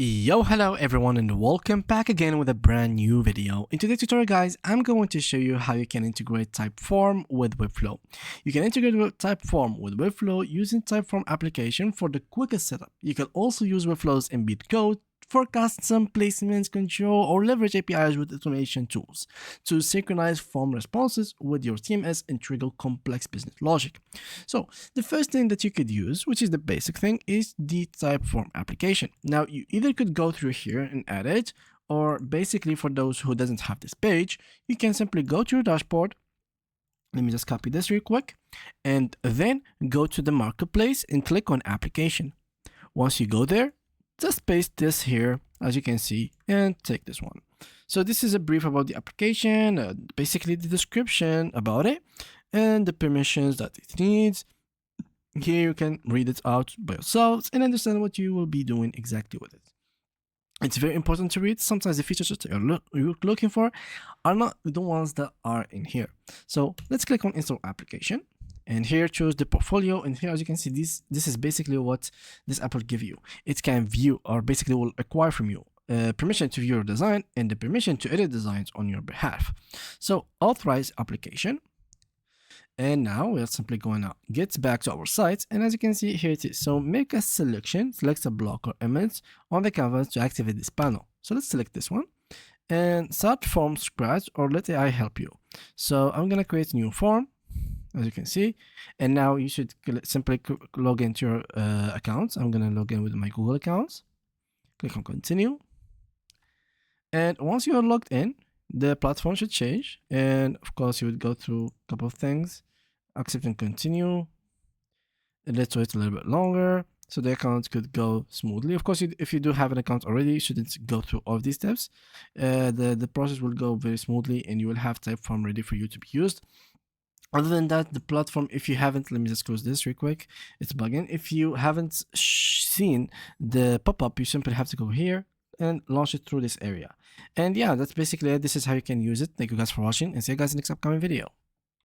Yo, hello everyone and welcome back again with a brand new video. In today's tutorial guys, I'm going to show you how you can integrate Typeform with Webflow. You can integrate with Typeform with Webflow using Typeform application for the quickest setup. You can also use Webflow's embed code for custom placements, control, or leverage APIs with automation tools to synchronize form responses with your CMS and trigger complex business logic. So the first thing that you could use, which is the basic thing, is the Typeform application. Now you either could go through here and add it, or basically for those who doesn't have this page, you can simply go to your dashboard. Let me just copy this real quick, and then go to the marketplace and click on application. Once you go there, just paste this here, as you can see, and take this one. So this is a brief about the application, basically the description about it, and the permissions that it needs. Here you can read it out by yourselves and understand what you will be doing exactly with it. It's very important to read. Sometimes the features that you're looking for are not the ones that are in here. So let's click on install application. And here choose the portfolio, and here as you can see, this is basically what this app will give you. It can view, or basically will acquire from you, permission to view your design and the permission to edit designs on your behalf. So authorize application, and now we are simply going to get back to our site, and as you can see, here it is. So make a selection, select a block or image on the canvas to activate this panel. So let's select this one and start from scratch, or let AI help you. So I'm going to create a new form, as you can see, and now you should simply log into your accounts. I'm going to log in with my Google accounts. Click on continue, and once you are logged in, the platform should change, and of course you would go through a couple of things, accept and continue, and let's wait a little bit longer so the account could go smoothly. Of course, if you do have an account already, you shouldn't go through all of these steps. The process will go very smoothly, and you will have Typeform ready for you to be used. Other than that, the platform, if you haven't, let me just close this real quick, it's bugging. If you haven't seen the pop-up, you simply have to go here and launch it through this area. And yeah, that's basically it. This is how you can use it. Thank you guys for watching, and see you guys in the next upcoming video.